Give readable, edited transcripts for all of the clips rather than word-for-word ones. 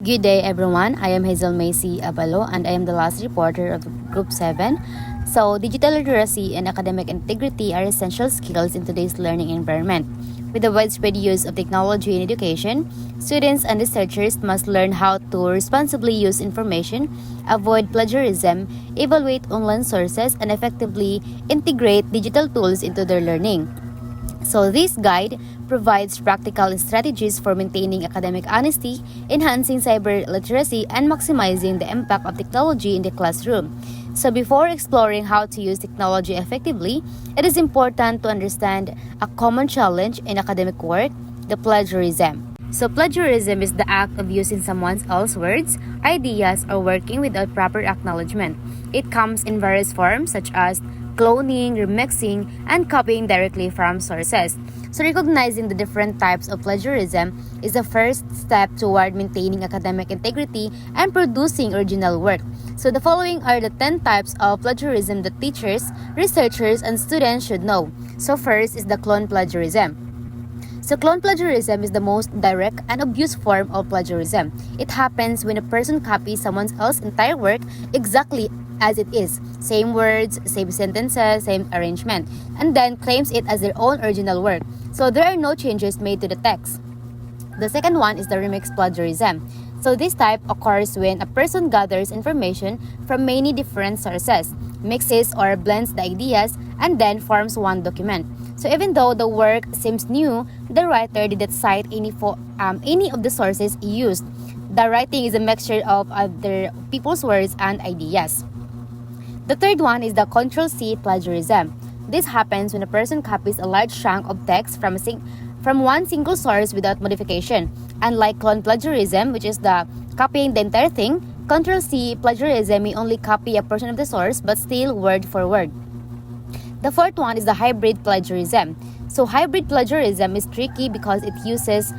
Good day, everyone. I am Hazel Macy Abalo, and I am the last reporter of Group 7. So, digital literacy and academic integrity are essential skills in today's learning environment. With the widespread use of technology in education, students and researchers must learn how to responsibly use information, avoid plagiarism, evaluate online sources, and effectively integrate digital tools into their learning. So this guide provides practical strategies for maintaining academic honesty, enhancing cyber literacy, and maximizing the impact of technology in the classroom. So before exploring how to use technology effectively, it is important to understand a common challenge in academic work, the plagiarism. So plagiarism is the act of using someone else's words, ideas, or working without proper acknowledgement. It comes in various forms such as cloning, remixing, and copying directly from sources. So recognizing the different types of plagiarism is the first step toward maintaining academic integrity and producing original work. So the following are the 10 types of plagiarism that teachers, researchers, and students should know. So first is the clone plagiarism. So clone plagiarism is the most direct and obvious form of plagiarism. It happens when a person copies someone else's entire work exactly as it is, same words, same sentences, same arrangement, and then claims it as their own original work. So there are no changes made to the text. The second one is the remix plagiarism. So this type occurs when a person gathers information from many different sources, mixes or blends the ideas, and then forms one document. So even though the work seems new, the writer didn't cite any of the sources used. The writing is a mixture of other people's words and ideas. The third one is the Ctrl-C plagiarism. This happens when a person copies a large chunk of text from one single source without modification. Unlike clone plagiarism, which is the copying the entire thing, Ctrl-C plagiarism may only copy a portion of the source but still word for word. The fourth one is the hybrid plagiarism. So hybrid plagiarism is tricky because it uses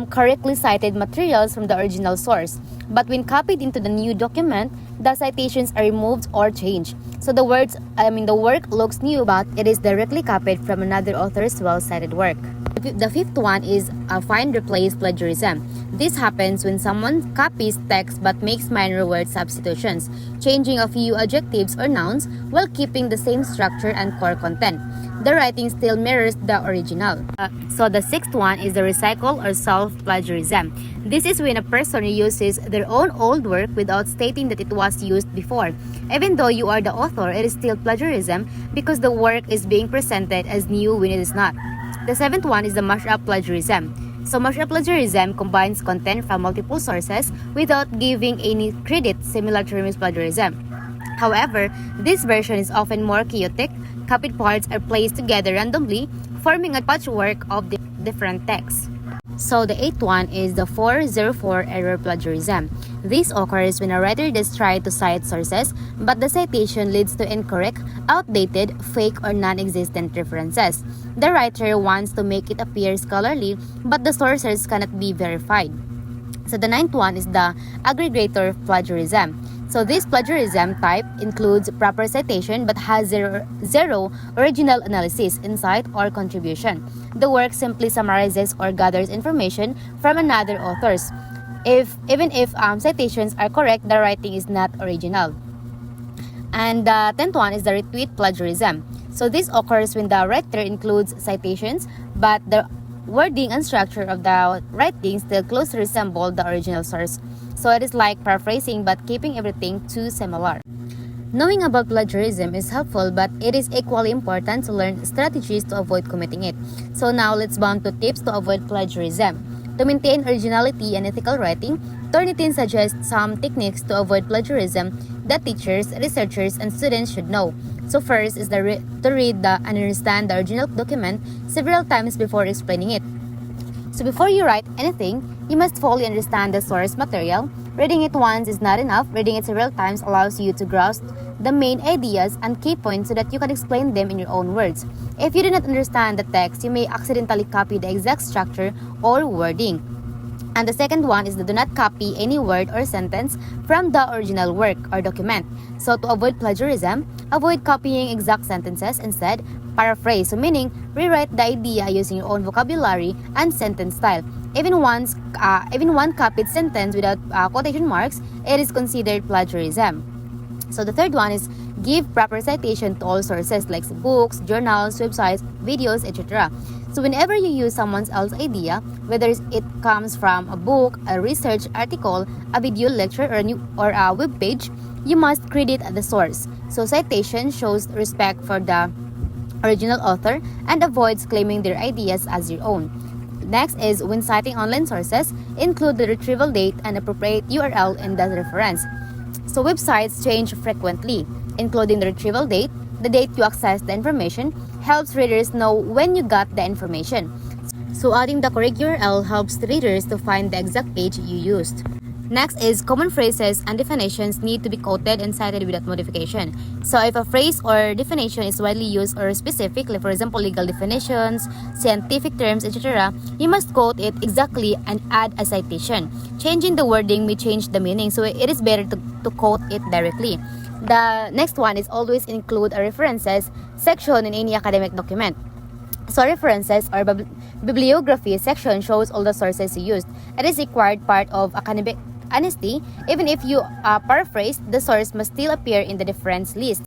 correctly cited materials from the original source. But when copied into the new document, the citations are removed or changed. So the work looks new, but it is directly copied from another author's well-cited work. The fifth one is find replace plagiarism. This happens when someone copies text but makes minor word substitutions, changing a few adjectives or nouns while keeping the same structure and core content. The writing still mirrors the original. So the sixth one is the recycle or self-plagiarism. This is when a person reuses their own old work without stating that it was used before. Even though you are the author, it is still plagiarism because the work is being presented as new when it is not. The seventh one is the mashup plagiarism. So mashup plagiarism combines content from multiple sources without giving any credit, similar to remix plagiarism. However, this version is often more chaotic. Copied parts are placed together randomly, forming a patchwork of the different texts. So the eighth one is the 404 error plagiarism. This occurs when a writer does try to cite sources, but the citation leads to incorrect, outdated, fake, or non-existent references. The writer wants to make it appear scholarly, but the sources cannot be verified. So the ninth one is the aggregator plagiarism. So this plagiarism type includes proper citation but has zero original analysis, insight, or contribution. The work simply summarizes or gathers information from another author's. Even if citations are correct, the writing is not original. And the 10th one is the retweet plagiarism. So this occurs when the writer includes citations, but the wording and structure of the writing still closely resemble the original source. So it is like paraphrasing but keeping everything too similar. Knowing about plagiarism is helpful, but it is equally important to learn strategies to avoid committing it. So now let's bound to tips to avoid plagiarism. To maintain originality and ethical writing, Turnitin suggests some techniques to avoid plagiarism that teachers, researchers, and students should know. So first is to read and understand the original document several times before explaining it. So before you write anything, you must fully understand the source material. Reading it once is not enough. Reading it several times allows you to grasp the main ideas and key points so that you can explain them in your own words. If you do not understand the text, you may accidentally copy the exact structure or wording. And the second one is to do not copy any word or sentence from the original work or document. So to avoid plagiarism, avoid copying exact sentences. Instead, paraphrase, so meaning rewrite the idea using your own vocabulary and sentence style. Even one copied sentence without quotation marks, it is considered plagiarism. So the third one is give proper citation to all sources like books, journals, websites, videos, etc. So whenever you use someone else's idea, whether it comes from a book, a research article, a video lecture, or a web page, you must credit the source. So citation shows respect for the original author and avoids claiming their ideas as your own. Next is when citing online sources, include the retrieval date and appropriate URL in the reference. So websites change frequently, including the retrieval date, the date you access the information, helps readers know when you got the information. So adding the correct URL helps the readers to find the exact page you used. Next is common phrases and definitions need to be quoted and cited without modification. So if a phrase or definition is widely used or specific, like for example legal definitions, scientific terms, etc., you must quote it exactly and add a citation. Changing the wording may change the meaning, so it is better to quote it directly. The next one is always include a references section in any academic document. So references or bibliography section shows all the sources you used. It is required part of academic honesty. Even if you paraphrase, the source must still appear in the reference list.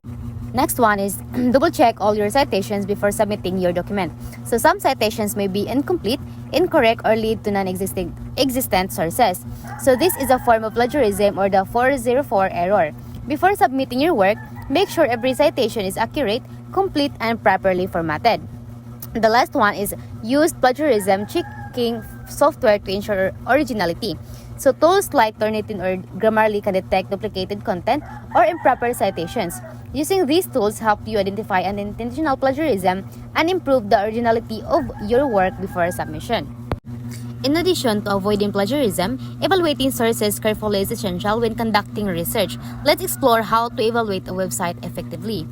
Next one is double check all your citations before submitting your document. So some citations may be incomplete, incorrect, or lead to non-existent sources. So this is a form of plagiarism or the 404 error. Before submitting your work, make sure every citation is accurate, complete, and properly formatted. The last one is use plagiarism checking software to ensure originality. So tools like Turnitin or Grammarly can detect duplicated content or improper citations. Using these tools help you identify unintentional plagiarism and improve the originality of your work before submission. In addition to avoiding plagiarism, evaluating sources carefully is essential when conducting research. Let's explore how to evaluate a website effectively.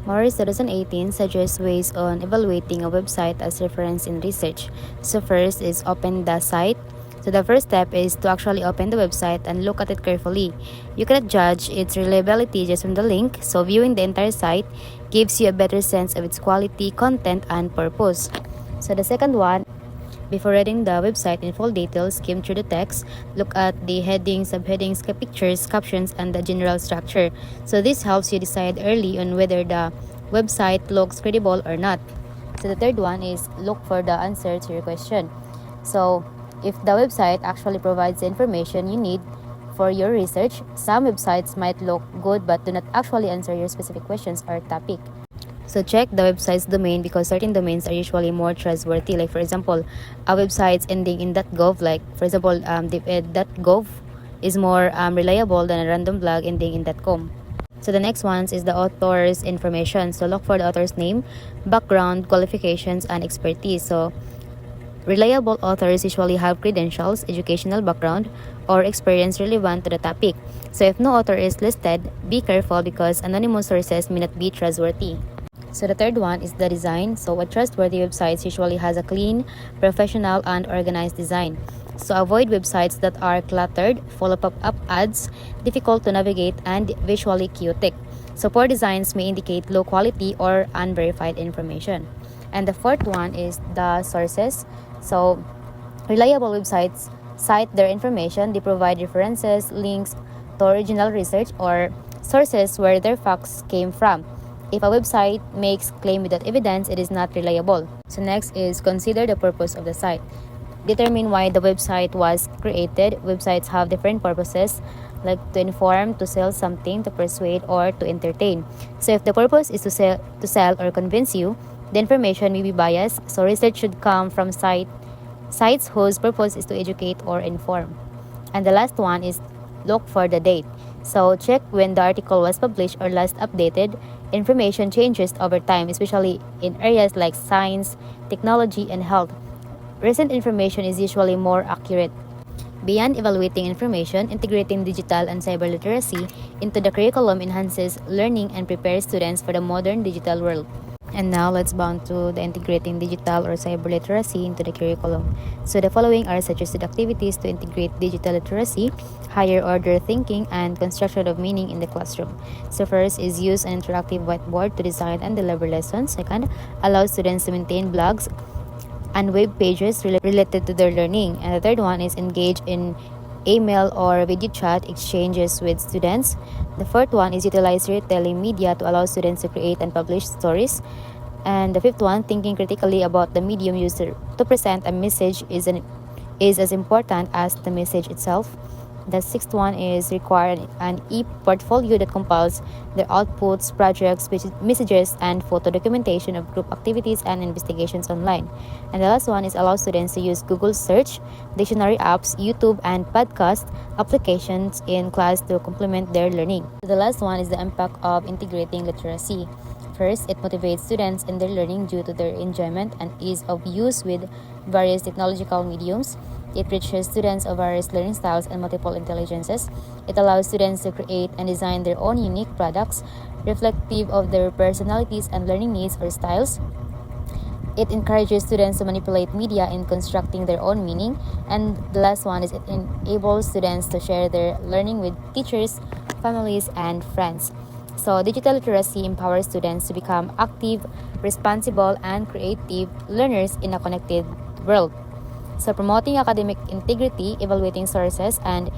Morris 2018 suggests ways on evaluating a website as reference in research. So first is open the site. So the first step is to actually open the website and look at it carefully. You cannot judge its reliability just from the link, so viewing the entire site gives you a better sense of its quality, content, and purpose. So the second one, before reading the website in full details, skim through the text, look at the headings, subheadings, pictures, captions, and the general structure. So this helps you decide early on whether the website looks credible or not. So the third one is look for the answer to your question. So if the website actually provides the information you need for your research, some websites might look good but do not actually answer your specific questions or topic. So check the website's domain because certain domains are usually more trustworthy. Like for example, a website ending in .gov, like for example, .gov is more reliable than a random blog ending in .com. So the next one is the author's information. So look for the author's name, background, qualifications, and expertise. So reliable authors usually have credentials, educational background, or experience relevant to the topic. So if no author is listed, be careful because anonymous sources may not be trustworthy. So the third one is the design. So a trustworthy website usually has a clean, professional, and organized design. So avoid websites that are cluttered, full of pop-up ads, difficult to navigate, and visually chaotic. So poor designs may indicate low quality or unverified information. And the fourth one is the sources. So reliable websites cite their information. They provide references, links to original research, or sources where their facts came from. If a website makes claim without evidence, it is not reliable. So next is consider the purpose of the site. Determine why the website was created. Websites have different purposes, like to inform, to sell something, to persuade, or to entertain. So if the purpose is to sell or convince you, the information may be biased. So research should come from sites whose purpose is to educate or inform. And the last one is look for the date. So check when the article was published or last updated. Information changes over time, especially in areas like science, technology, and health. Recent information is usually more accurate. Beyond evaluating information, integrating digital and cyber literacy into the curriculum enhances learning and prepares students for the modern digital world. And now let's bound to the integrating digital or cyber literacy into the curriculum. So the following are suggested activities to integrate digital literacy, higher order thinking, and construction of meaning in the classroom. So first is use an interactive whiteboard to design and deliver lessons. Second, allow students to maintain blogs and web pages related to their learning. And the third one is engage in email or video chat exchanges with students. The fourth one is utilize retelling media to allow students to create and publish stories. And the fifth one, thinking critically about the medium used to present a message is as important as the message itself. The sixth one is require an e-portfolio that compiles the outputs, projects, messages, and photo documentation of group activities and investigations online. And the last one is allow students to use Google search, dictionary apps, YouTube, and podcast applications in class to complement their learning. The last one is the impact of integrating literacy. First, it motivates students in their learning due to their enjoyment and ease of use with various technological mediums. It reaches students of various learning styles and multiple intelligences. It allows students to create and design their own unique products, reflective of their personalities and learning needs or styles. It encourages students to manipulate media in constructing their own meaning. And the last one is it enables students to share their learning with teachers, families, and friends. So, digital literacy empowers students to become active, responsible, and creative learners in a connected world. So, promoting academic integrity, evaluating sources, and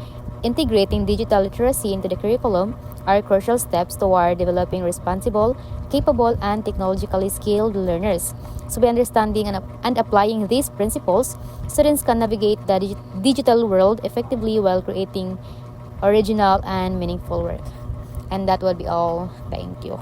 integrating digital literacy into the curriculum are crucial steps toward developing responsible, capable, and technologically skilled learners. So, by understanding and applying these principles, students can navigate the digital world effectively while creating original and meaningful work. And that would be all. Thank you.